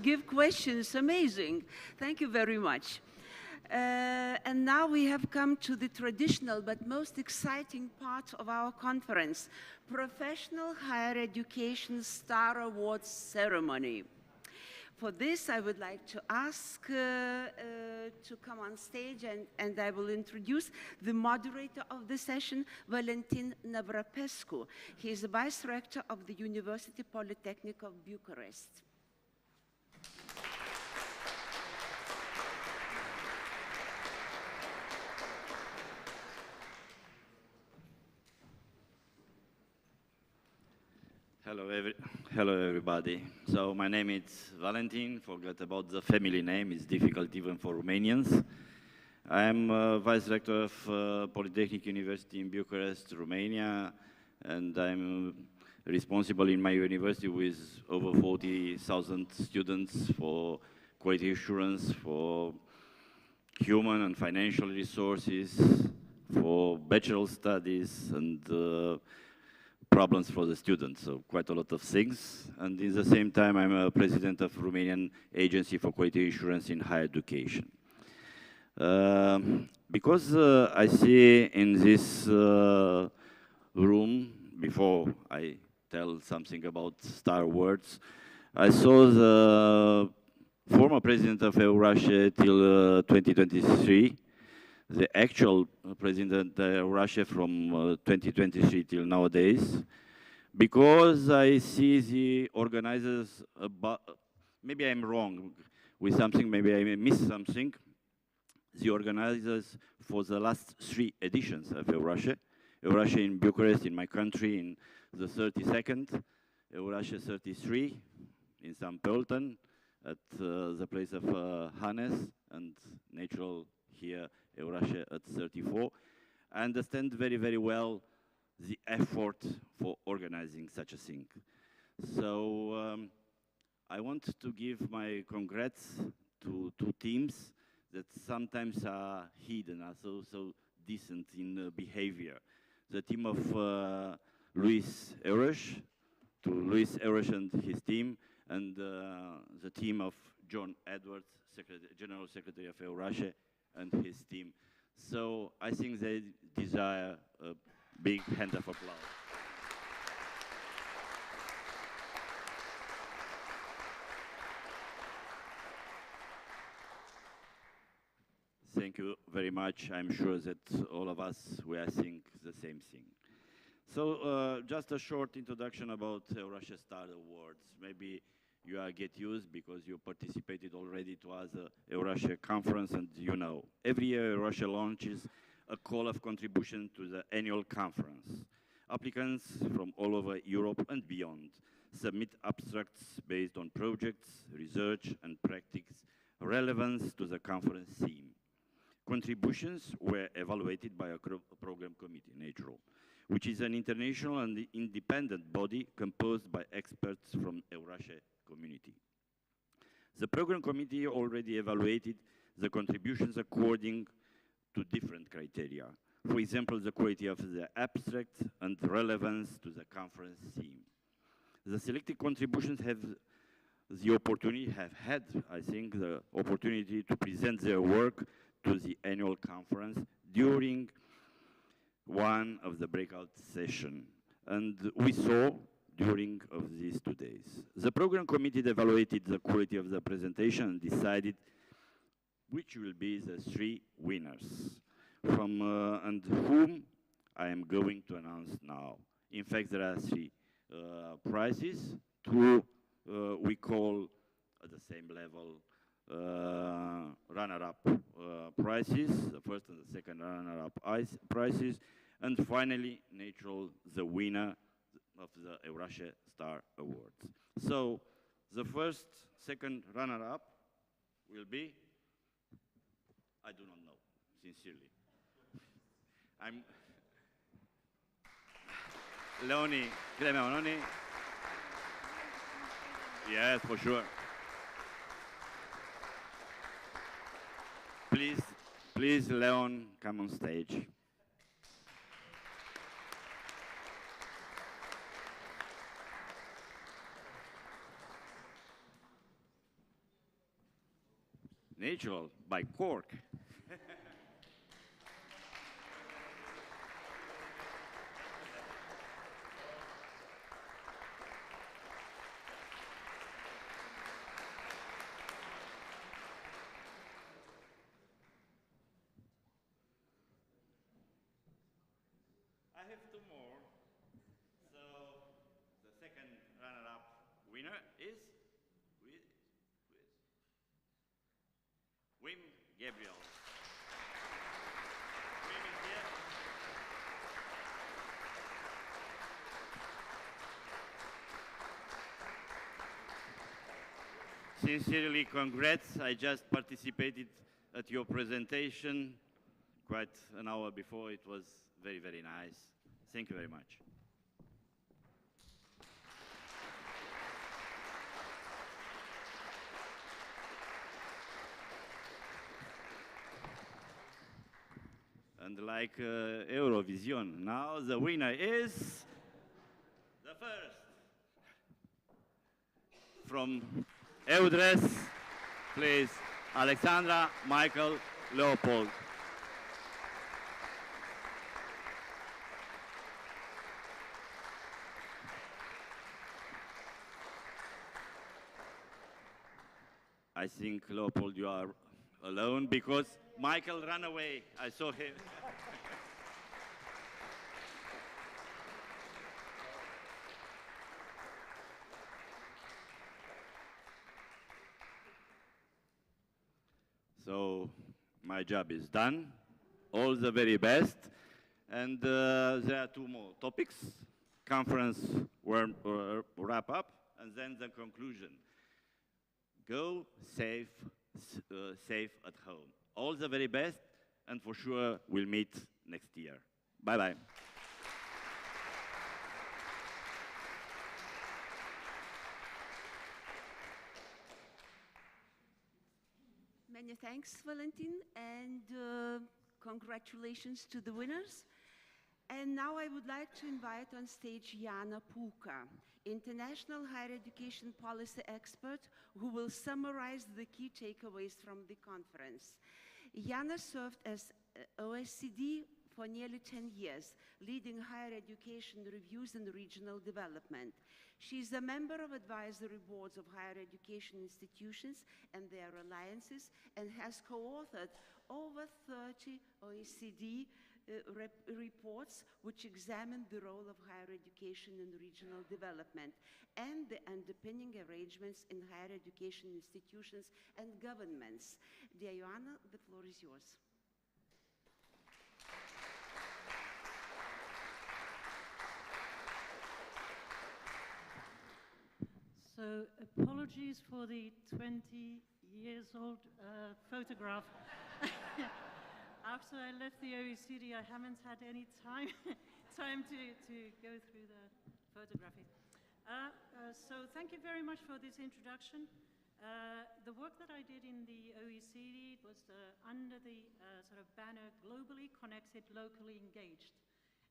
give questions. Amazing. Thank you very much. And now we have come to the traditional but most exciting part of our conference, Professional Higher Education Star Awards Ceremony. For this, I would like to ask to come on stage, and I will introduce the moderator of the session, Valentin Navrapescu. He is the Vice Rector of the University Polytechnic of Bucharest. Hello, everybody. So my name is Valentin. Forget about the family name. It's difficult even for Romanians. I'm Vice Rector of Polytechnic University in Bucharest, Romania, and I'm responsible in my university with over 40,000 students for quality assurance, for human and financial resources, for bachelor studies, and problems for the students, so quite a lot of things. And in the same time, I'm a president of Romanian Agency for Quality Assurance in Higher Education. Because I see in this room, before I tell something about Star Awards, I saw the former president of EURASHE till 2023, the actual president of Russia from 2023 till nowadays, because I see the organizers, maybe I'm wrong with something, maybe I missed something, the organizers for the last 3 editions of EURASHE in Bucharest, in my country, in the 32nd, EURASHE 33 in St. Pölten, at the place of Hannes, and natural here, EURASHE at 34. I understand very, very well the effort for organizing such a thing. So I want to give my congrats to 2 teams that sometimes are hidden, are so decent in behavior. The team of EURASHE, to Luis EURASHE and his team, and the team of John Edwards, General Secretary of EURASHE, and his team. So I think they desire a big hand of applause. Thank you very much. I'm sure that all of us, we are think the same thing. So just a short introduction about EURASHE Star Awards. Maybe you are get used because you participated already to other EURASHE conference, and you know. Every year EURASHE launches a call of contribution to the annual conference. Applicants from all over Europe and beyond submit abstracts based on projects, research, and practice relevance to the conference theme. Contributions were evaluated by a program committee, natural, which is an international and independent body composed by experts from EURASHE community. The program committee already evaluated the contributions according to different criteria. For example, the quality of the abstract and relevance to the conference theme. The selected contributions have had, I think, the opportunity to present their work to the annual conference during one of the breakout sessions. And we saw during of these 2 days. The program committee evaluated the quality of the presentation and decided which will be the 3 winners, from and whom I am going to announce now. In fact, there are 3 prizes. 2 we call at the same level runner-up prizes, the first and the second runner-up prizes, and finally, natural, the winner of the EURASHE Star Awards. So, the first, second runner-up will be, I do not know, sincerely. I'm Leonie, Leonie. Yes, for sure. Please, Leon, come on stage. natural, by cork. I have two more. So the second runner-up winner is Wim Gabriel. Wim is here. Sincerely, congrats. I just participated at your presentation quite an hour before. It was very, very nice. Thank you very much. And like Eurovision, now the winner is the first from EURASHE, please, Alexandra Michael Leopold. I think, Leopold, you are alone because Michael ran away. I saw him. So my job is done. All the very best. And there are two more topics. Conference wrap up, and then the conclusion. Go safe at home. All the very best, and for sure we'll meet next year. Bye-bye. Many thanks, Valentin, and congratulations to the winners. And now I would like to invite on stage Jaana Puukka, international higher education policy expert, who will summarize the key takeaways from the conference. Jaana served as OECD for nearly 10 years, leading higher education reviews and regional development. She is a member of advisory boards of higher education institutions and their alliances, and has co-authored over 30 OECD reports which examine the role of higher education in regional development and the underpinning arrangements in higher education institutions and governments. Dear Jaana, the floor is yours. So apologies for the 20 years old photograph. After I left the OECD, I haven't had any time to go through the photography. So thank you very much for this introduction. The work that I did in the OECD was under the sort of banner globally connected, locally engaged.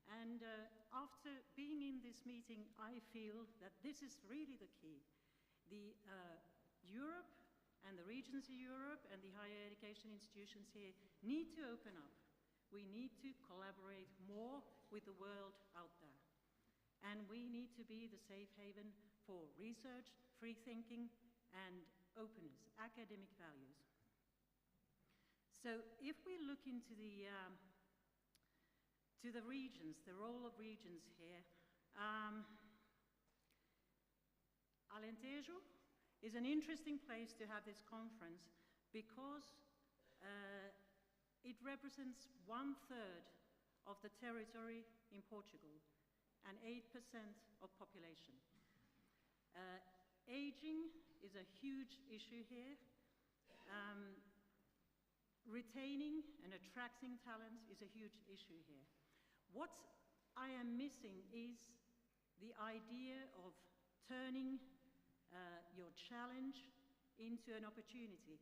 And after being in this meeting, I feel that this is really the key. The Europe and the regions of Europe and the higher education institutions here need to open up. We need to collaborate more with the world out there. And we need to be the safe haven for research, free thinking, and openness, academic values. So if we look into the regions, the role of regions here, Alentejo is an interesting place to have this conference because it represents 1/3 of the territory in Portugal and 8% of population. Aging is a huge issue here. Retaining and attracting talent is a huge issue here. What I am missing is the idea of turning your challenge into an opportunity.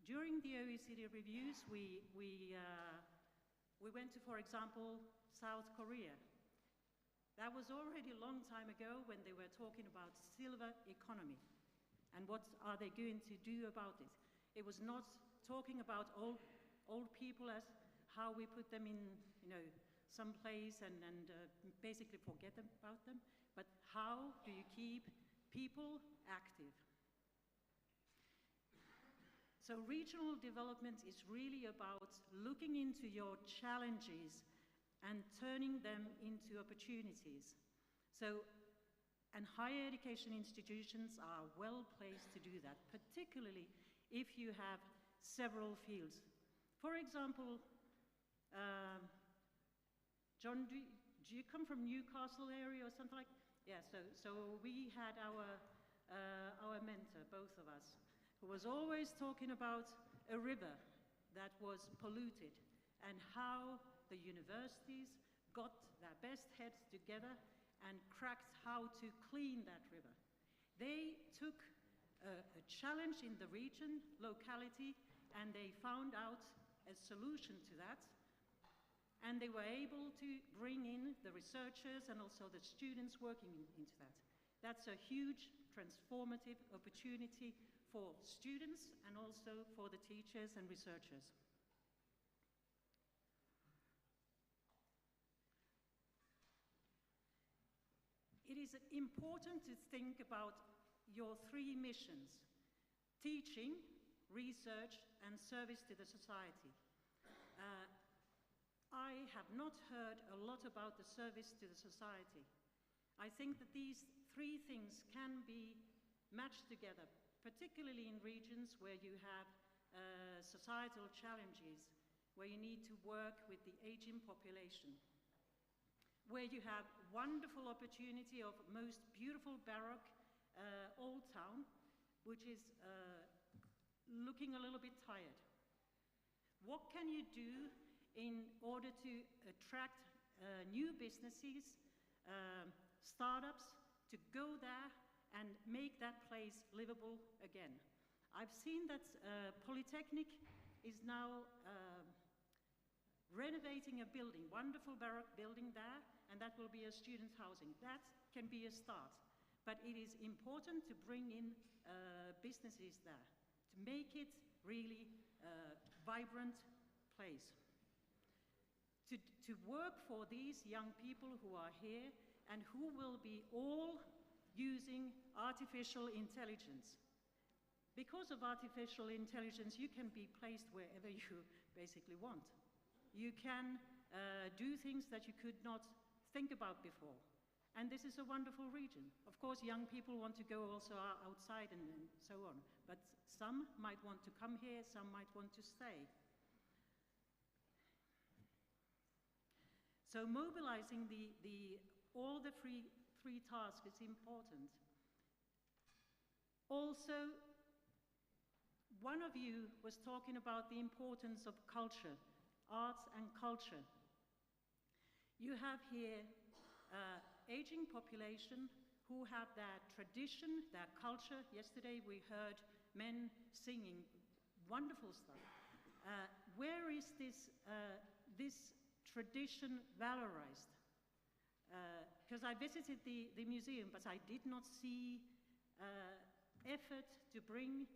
During the OECD reviews, we went to, for example, South Korea. That was already a long time ago when they were talking about silver economy and what are they going to do about it. It was not talking about old people as how we put them in, you know, some place and basically forget about them, but how do you keep people active? So regional development is really about looking into your challenges and turning them into opportunities. So, and higher education institutions are well placed to do that, particularly if you have several fields. For example, John, do you come from Newcastle area or something like? Yeah, so we had our mentor, both of us, who was always talking about a river that was polluted and how the universities got their best heads together and cracked how to clean that river. They took a challenge in the region, locality, and they found out a solution to that. And they were able to bring in the researchers and also the students working into that. That's a huge transformative opportunity for students and also for the teachers and researchers. It is important to think about your three missions: teaching, research, and service to the society. I have not heard a lot about the service to the society. I think that these three things can be matched together, particularly in regions where you have societal challenges, where you need to work with the aging population, where you have wonderful opportunity of most beautiful Baroque old town, which is looking a little bit tired. What can you do in order to attract new businesses, startups, to go there and make that place livable again? I've seen that Polytechnic is now renovating a building, wonderful Baroque building there, and that will be a student housing. That can be a start. But it is important to bring in businesses there, to make it really a vibrant place. To work for these young people who are here and who will be all using artificial intelligence. Because of artificial intelligence, you can be placed wherever you basically want. You can do things that you could not think about before. And this is a wonderful region. Of course, young people want to go also outside and so on. But some might want to come here, some might want to stay. So mobilizing all the three tasks is important. Also, one of you was talking about the importance of culture, arts and culture. You have here aging population who have their tradition, their culture. Yesterday we heard men singing, wonderful stuff. Where is this tradition valorized? Because I visited the museum, but I did not see effort to bring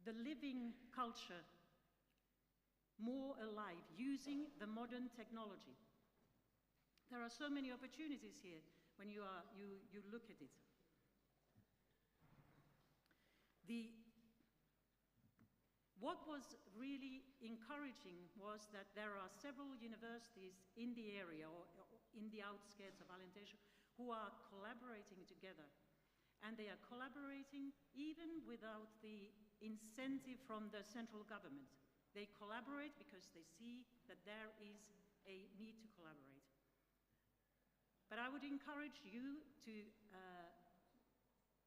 the living culture more alive, using the modern technology. There are so many opportunities here when you look at it. What was really encouraging was that there are several universities in the area or in the outskirts of Alentejo who are collaborating together. And they are collaborating even without the incentive from the central government. They collaborate because they see that there is a need to collaborate. But I would encourage you to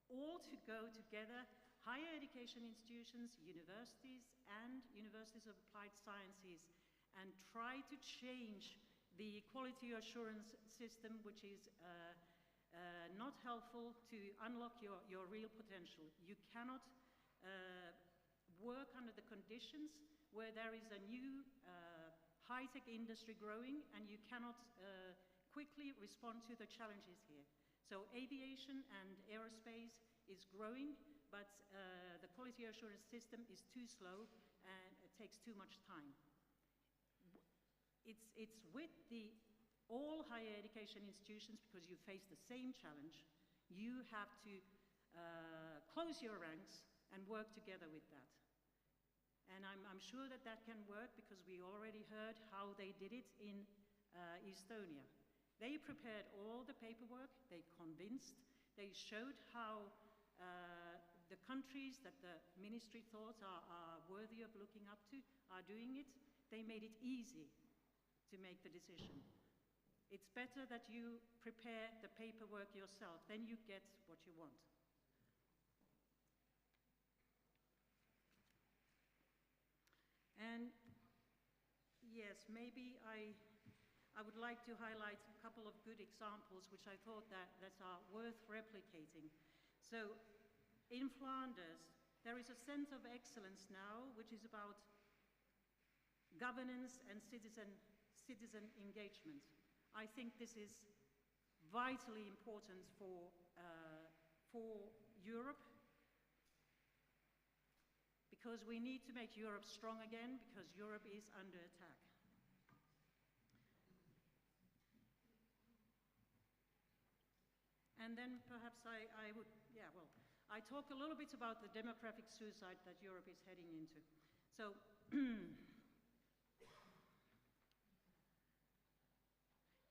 all to go together, higher education institutions, universities, and universities of applied sciences, and try to change the quality assurance system, which is not helpful to unlock your real potential. You cannot work under the conditions where there is a new high-tech industry growing, and you cannot quickly respond to the challenges here. So aviation and aerospace is growing, but the quality assurance system is too slow and it takes too much time. It's with all higher education institutions, because you face the same challenge. You have to close your ranks and work together with that. And I'm sure that that can work, because we already heard how they did it in Estonia. They prepared all the paperwork, they convinced, they showed how the countries that the ministry thought are worthy of looking up to are doing it. They made it easy to make the decision. It's better that you prepare the paperwork yourself, then you get what you want. And yes, maybe I would like to highlight a couple of good examples which I thought that are worth replicating. So in Flanders, there is a Center of Excellence now, which is about governance and citizen engagement. I think this is vitally important for Europe, because we need to make Europe strong again, because Europe is under attack. And then perhaps I would, yeah, well, I talk a little bit about the demographic suicide that Europe is heading into. So,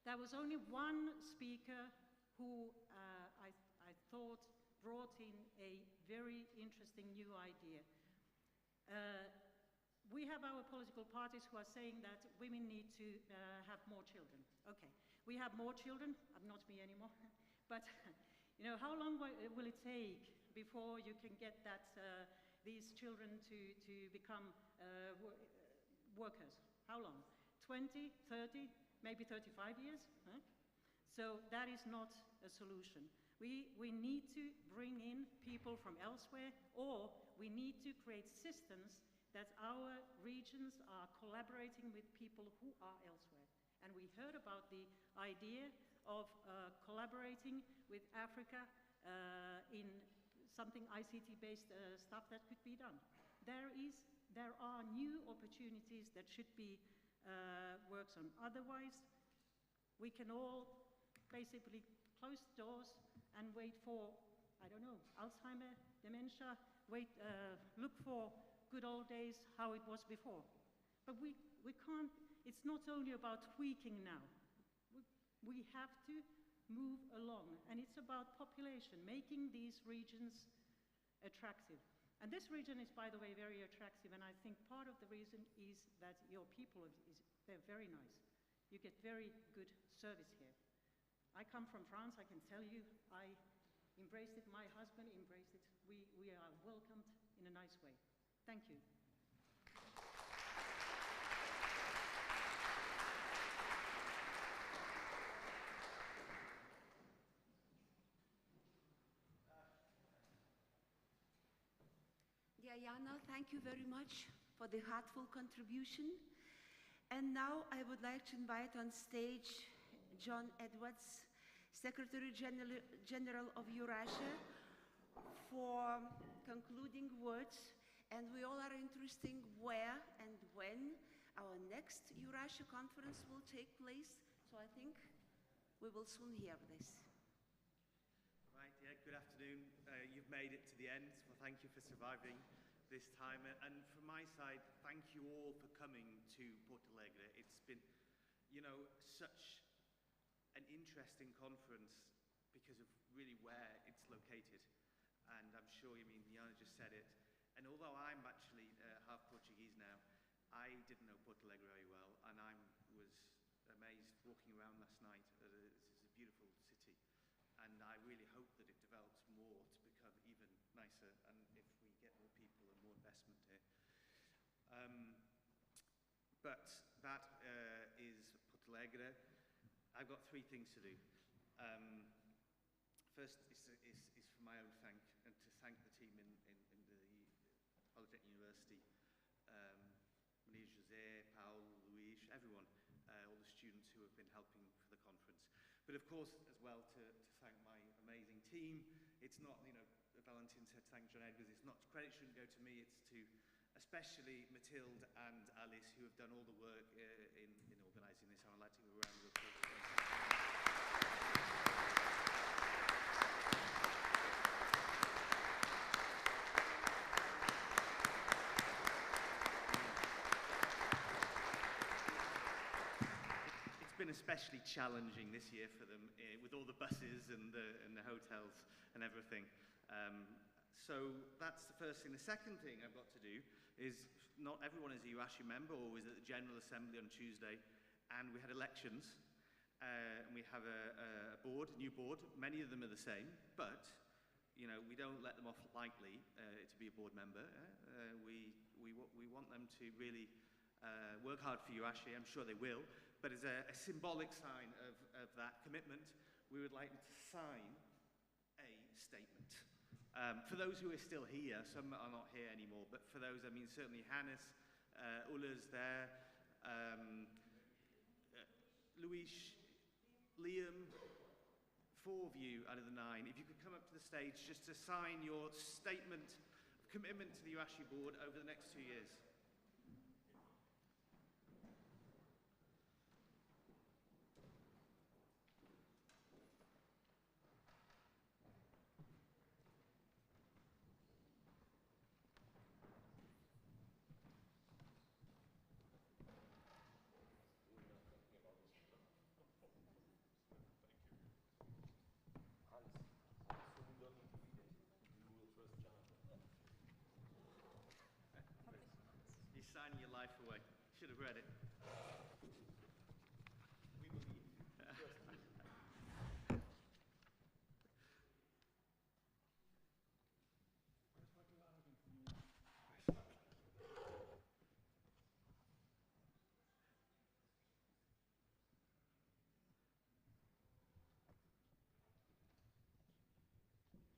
there was only one speaker who I thought brought in a very interesting new idea. We have our political parties who are saying that women need to have more children. Okay, we have more children, not me anymore, but you know, how long will it take before you can get that, these children to become workers? How long? 20, 30, maybe 35 years? Huh? So that is not a solution. We need to bring in people from elsewhere, or we need to create systems that our regions are collaborating with people who are elsewhere. And we heard about the idea of collaborating with Africa in something ICT-based stuff that could be done. There are new opportunities that should be worked on. Otherwise, we can all basically close the doors and wait for, I don't know, Alzheimer, dementia, look for good old days, how it was before. But we can't, it's not only about tweaking now. We have to move along, and it's about population, making these regions attractive. And this region is, by the way, very attractive, and I think part of the reason is that your people, they're very nice. You get very good service here. I come from France, I can tell you, I embraced it, my husband embraced it. We are welcomed in a nice way. Thank you. Yeah, Jaana, thank you very much for the heartful contribution. And now I would like to invite on stage John Edwards, Secretary General of EURASHE, for concluding words. And we all are interested where and when our next EURASHE conference will take place. So I think we will soon hear this. Right, yeah, good afternoon. You've made it to the end, so thank you for surviving this time. And from my side, thank you all for coming to Portalegre. It's been, you know, such an interesting conference because of really where it's located. And I'm sure, I mean, Jaana just said it. And although I'm actually half Portuguese now, I didn't know Portalegre very well, and I was amazed walking around last night. It's a beautiful city. And I really hope that it develops more to become even nicer, and if we get more people and more investment here. But that is Portalegre. I've got three things to do. First is for my own thank, and to thank the team in the Polytechnic University, Maria José, Paul, Luis, everyone, all the students who have been helping for the conference. But of course, as well, to thank my amazing team. It's not, you know, Valentin said, thank John Edwards. It's not, credit shouldn't go to me, it's to especially Mathilde and Alice, who have done all the work in organising this. I would like to give a round of applause. Been especially challenging this year for them with all the buses and the hotels and everything. So that's the first thing. The second thing I've got to do is, not everyone is a EURASHE member or was at the General Assembly on Tuesday, and we had elections, and we have a board, a new board. Many of them are the same, but you know, we don't let them off lightly to be a board member. We want them to really work hard for EURASHE. I'm sure they will. But as a symbolic sign of that commitment, we would like them to sign a statement. For those who are still here, some are not here anymore, but for those, I mean, certainly Hannes, Ulla's there, Luis, Liam, 4 of you out of the 9, if you could come up to the stage just to sign your statement of commitment to the EURASHE board over the next 2 years. You're signing your life away. Should have read it. We believe.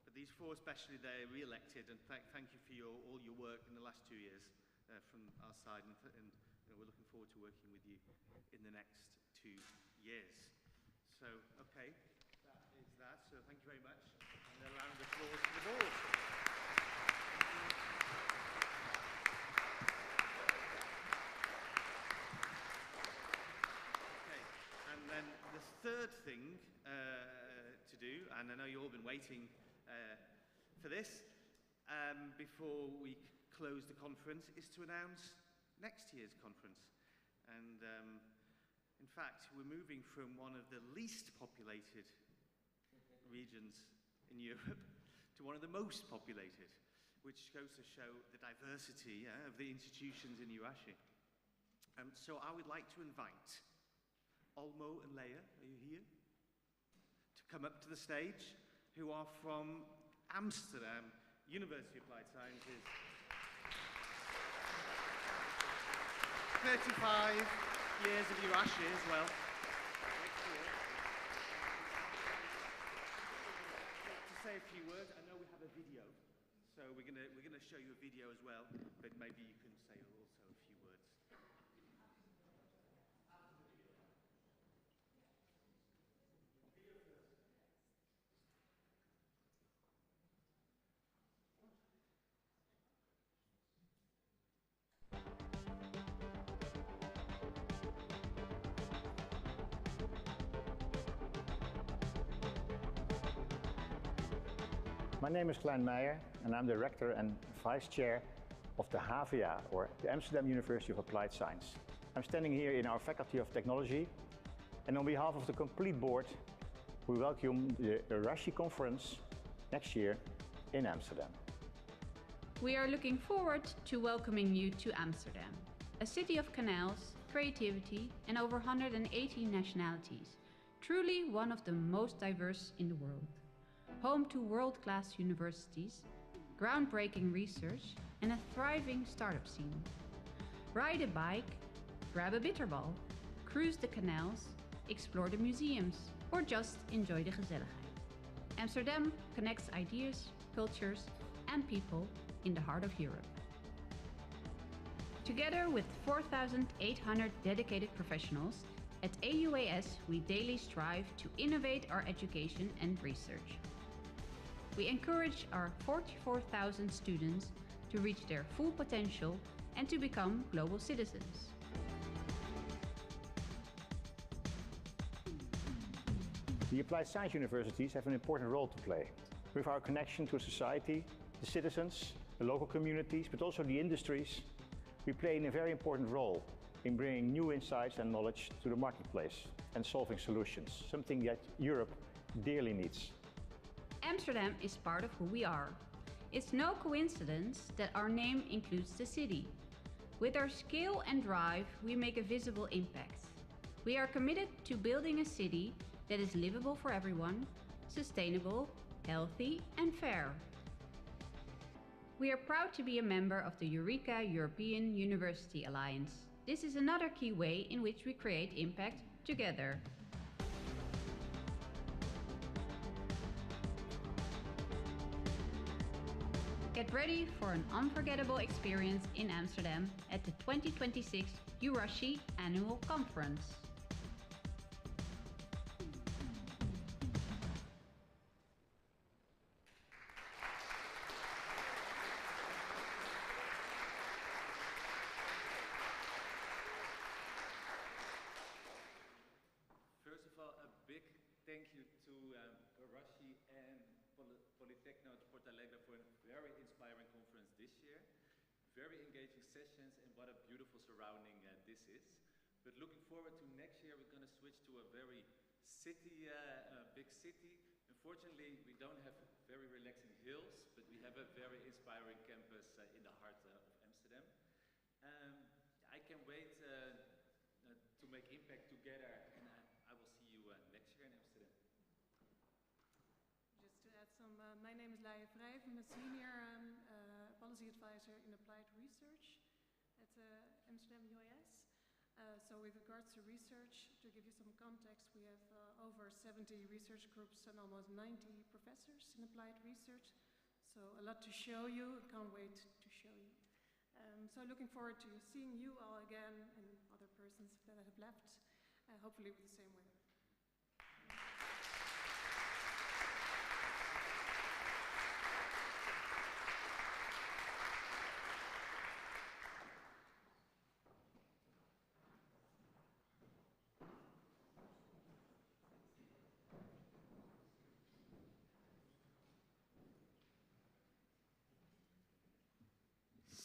But these 4 especially, they're re-elected, and thank you for all your work in the last 2 years. From our side, and you know, we're looking forward to working with you in the next 2 years. So, okay, that is that. So thank you very much. And a round of applause for the board. Okay, and then the third thing to do, and I know you've all been waiting for this, before we close the conference, is to announce next year's conference. And in fact, we're moving from one of the least populated regions in Europe to one of the most populated, which goes to show the diversity of the institutions in EURASHE. So I would like to invite Olmo and Leia, are you here? To come up to the stage, who are from Amsterdam University of Applied Sciences. 35 years of EURASHE as well. To say a few words, I know we have a video, so we're gonna show you a video as well, but maybe you can say also a few words. My name is Klein Meijer, and I'm the Rector and Vice Chair of the HVA, or the Amsterdam University of Applied Science. I'm standing here in our Faculty of Technology, and on behalf of the complete board, we welcome the EURASHE conference next year in Amsterdam. We are looking forward to welcoming you to Amsterdam, a city of canals, creativity, and over 180 nationalities, truly one of the most diverse in the world. Home to world-class universities, groundbreaking research, and a thriving startup scene. Ride a bike, grab a bitterbal, cruise the canals, explore the museums, or just enjoy the gezelligheid. Amsterdam connects ideas, cultures, and people in the heart of Europe. Together with 4,800 dedicated professionals, at AUAS we daily strive to innovate our education and research. we encourage our 44,000 students to reach their full potential and to become global citizens. The applied science universities have an important role to play. With our connection to society, the citizens, the local communities, but also the industries, we play a very important role in bringing new insights and knowledge to the marketplace and solving solutions, something that Europe dearly needs. Amsterdam is part of who we are. It's no coincidence that our name includes the city. With our scale and drive, we make a visible impact. We are committed to building a city that is livable for everyone, sustainable, healthy and fair. We are proud to be a member of the Eureka European University Alliance. This is another key way in which we create impact together. Get ready for an unforgettable experience in Amsterdam at the 2026 EURASHE Annual Conference. First of all, a big thank you to EURASHE and Polytechnic Portalegre for a very inspiring conference this year. Very engaging sessions, and what a beautiful surrounding this is. But looking forward to next year, we're going to switch to a very big city. Unfortunately, we don't have very relaxing hills, but we have a very inspiring campus in the heart of Amsterdam. I can't wait to make impact together, and I will see you next year in Amsterdam. Just to add some, my name is Laia Vrij. I'm a senior policy advisor in applied research at Amsterdam UAS. So with regards to research, to give you some context, we have over 70 research groups and almost 90 professors in applied research. So a lot to show you, can't wait to show you. So looking forward to seeing you all again and other persons that have left, hopefully with the same weather.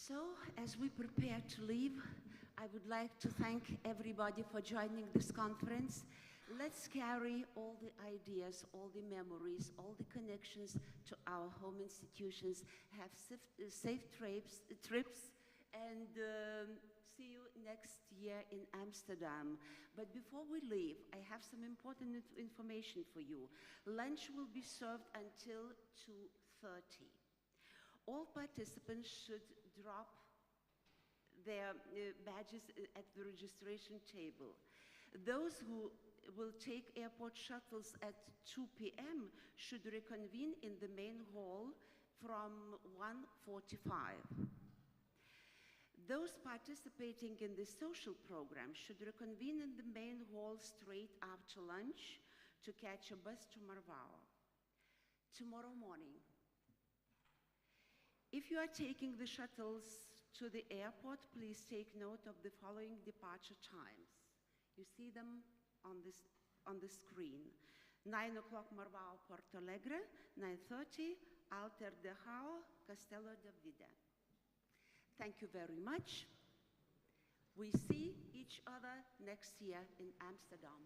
So, as we prepare to leave, I would like to thank everybody for joining this conference. Let's carry all the ideas, all the memories, all the connections to our home institutions, have safe trips, and see you next year in Amsterdam. But before we leave, I have some important information for you. Lunch will be served until 2:30. All participants should drop their badges at the registration table. Those who will take airport shuttles at 2 p.m. should reconvene in the main hall from 1:45. Those participating in the social program should reconvene in the main hall straight after lunch to catch a bus to Marwao. Tomorrow morning, if you are taking the shuttles to the airport, please take note of the following departure times. You see them on the screen. 9 o'clock Marwao, Portalegre, 9:30, Alter de Hao, Castelo de Vida. Thank you very much. We see each other next year in Amsterdam.